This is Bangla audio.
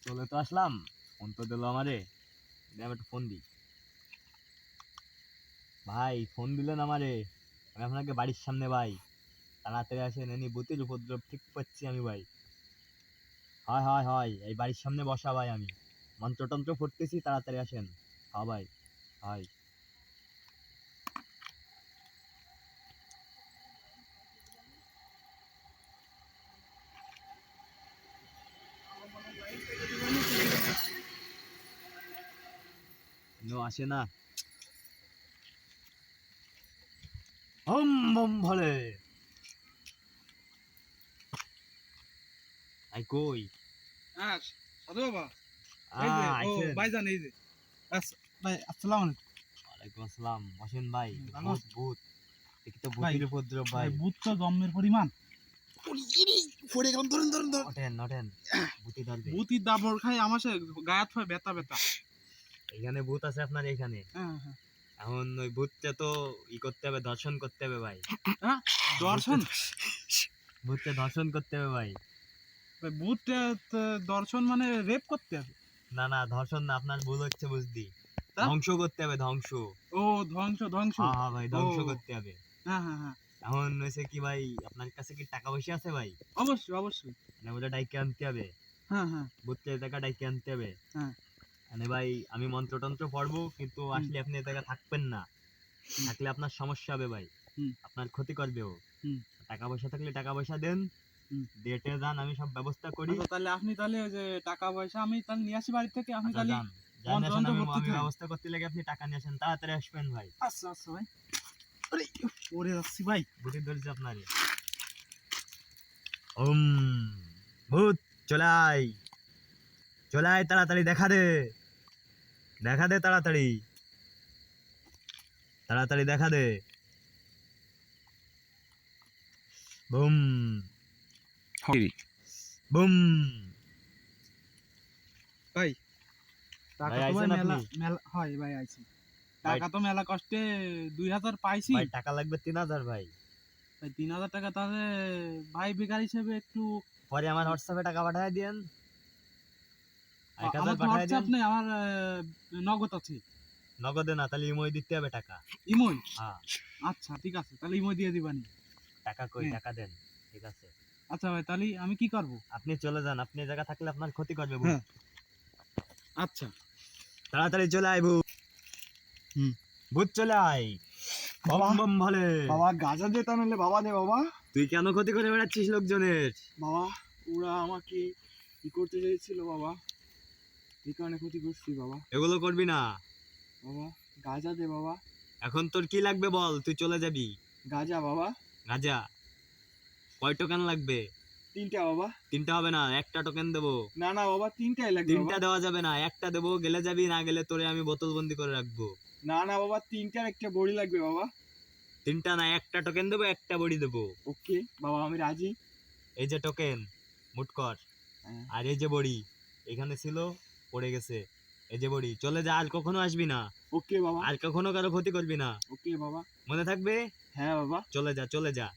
চলে তো আসলাম, ফোন তো দিল আমারে। আমি একটা ফোন দিই। ভাই ফোন দিলেন আমারে, আমি আপনাকে বাড়ির সামনে ভাই, তাড়াতাড়ি আসেন, এনি ভূতের উপদ্রব ঠিক পাচ্ছি আমি ভাই। হয় হয় হয়, এই বাড়ির সামনে বসা ভাই, আমি মন্ত্রতন্ত্র পড়তেছি, তাড়াতাড়ি আসেন। হ্যাঁ ভাই, হয়। আসে না। হম বম ভলে। আই কই? হ্যাঁ সাধু বাবা, এই যে ও আইছেন? ভাইজান, এই যে ভাই আসসালামু আলাইকুম। ওয়ালাইকুম আসসালাম। বসেন ভাই। ভালো ভূত আছেন? ভূত, দেখি তো ভাই ভূতের উপদ্রব ভাই ভাই। ভূত তো জন্মের পরিমাণ। পড়ে গেলাম, ধরেন ধরেন ধরেন। নটেন নটেন, ভূতি ধরবে। ভূতির দাবর খাই আমার সে গায়ে হাত ব্যথা ব্যথা। এখানে ভূত আছে আপনার এখানে। হ্যাঁ হ্যাঁ এখন ওই ভূতটা তো করতে হবে, দর্শন করতে হবে ভাই। হ্যাঁ, দর্শন। ভূতটা দর্শন করতে হবে ভাই। ভাই ভূত দর্শন মানে রেপ করতে হবে? না না, ধর্ষণ না, আপনার ভুল হচ্ছে বুঝদি। তা ধ্বংস করতে হবে, ধ্বংস। ও ধ্বংস ধ্বংস। হ্যাঁ হ্যাঁ ভাই, ও ধ্বংস করতে হবে। হ্যাঁ হ্যাঁ হ্যাঁ, এখন হয়েছে কি ভাই, আপনার কাছে কি টাকা পয়সা আছে ভাই? অবশ্যই অবশ্যই। মানে ওটা ডাইকে আনতে হবে, হ্যাঁ হ্যাঁ ভূতটা টাকা ডাইকে আনতে হবে। হ্যাঁ। মানে ভাই আমি মন্ত্রতন্ত্র পড়বো, কিন্তু হুম, আসলে আপনি এ জায়গায় থাকবেন না। হুম, থাকলে আপনার সমস্যা হবে ভাই, হুম, আপনার ক্ষতি করবে ও। হুম, টাকা পয়সা থাকলে টাকা পয়সা দেন, হুম। ডেটে যান, আমি সব ব্যবস্থা করি। আচ্ছা তাহলে আপনি তাহলে ওই যে টাকা পয়সা আমি তাহলে নিয়ে আসি বাড়ি থেকে, আপনি আচ্ছা তাহলে যান, যান আসেন, মন্ত্র ভর্তি আমি থাকেন। ব্যবস্থা করতে লাগে, আপনি টাকা নিয়ে আসেন, তাড়াতাড়ি আসবেন ভাই। আচ্ছা আচ্ছা ভাই। আরে পড়ে যাচ্ছি ভাই। ভূতের ধরেছে আপনারে। ওম ভূত, চলে আয়, চলে আয় তাড়াতাড়ি, দেখা দে, দেখা দে তাড়াতাড়ি, তাড়াতাড়ি দেখা দে। Boom boom. ভাই ভাই টাকা তো ভাই আইছেন মেলা আপনি? মেলা হয় ভাই, আইছি। ভাই, টাকা তো মেলা কষ্টে 2000 পাইছি। ভাই টাকা লাগবে 3,000 ভাই। ভাই 3000 টাকা তাহলে ভাই বেকার হিসেবে একটু। পরে আমার হোয়াটসঅ্যাপে টাকা পাঠায় দিয়েন, 1,000 আমার তো পাঠায় দেন। হোয়াটসঅ্যাপ নেই, আমার নগদ আছে। নগদে না, তাহলে ইমোই দিতে হবে টাকা। ইমোই? হ্যাঁ। আচ্ছা ঠিক আছে, তাহলে ইমোই দিয়ে দিবানি। টাকা কই, হ্যাঁ। টাকা দেন। ঠিক আছে, আচ্ছা ভাই তাহলে আমি কি করব? আপনি চলে যান, আপনি এই জায়গা থাকলে আপনার ক্ষতি করবে ভূত। হ্যাঁ আচ্ছা। তাড়াতাড়ি চলে আয় ভূত, হুম। ভূত চলে আয়। বম বাবা বম ভলে। বাবা গাজা যেতে নাহলে বাবা দে বাবা। তুই কেন ক্ষতি করে বেড়াচ্ছিস লোকজনের? বাবা ওরা আমাকে কি করতে চাইছিল বাবা, এই কারণে ক্ষতি করছি বাবা। এগুলো করবি না। বাবা গাজা দে বাবা। এখন তোর কি লাগবে বল, তুই চলে যাবি। গাজা বাবা। গাজা? কয় টোকেন লাগবে? 3টা বাবা। 3টা হবে না, একটা টোকেন দেবো। না না বাবা, 3টাই লাগবে 3টা বাবা। দেওয়া যাবে না, একটা দেবো, গেলে যাবি, না গেলে তোরে আমি বোতল বন্দি করে রাখবো। না না বাবা, 3টার একটা বড়ি লাগবে বাবা। 3টা না, একটা টোকেন দেবো, একটা বড়ি দেবো। ওকে বাবা, আমি রাজি। এই যে টোকেন, মুট কর। হ্যাঁ। আর এই যে বড়ি, এখানে ছিল, পড়ে গেছে। এই যে বড়ি, চলে যা, আর কখনো আসবি না, ওকে বাবা। আর কখনো কারো ক্ষতি করবি না, ওকে বাবা। মনে থাকবে। হ্যাঁ বাবা। চলে যা, চলে যা।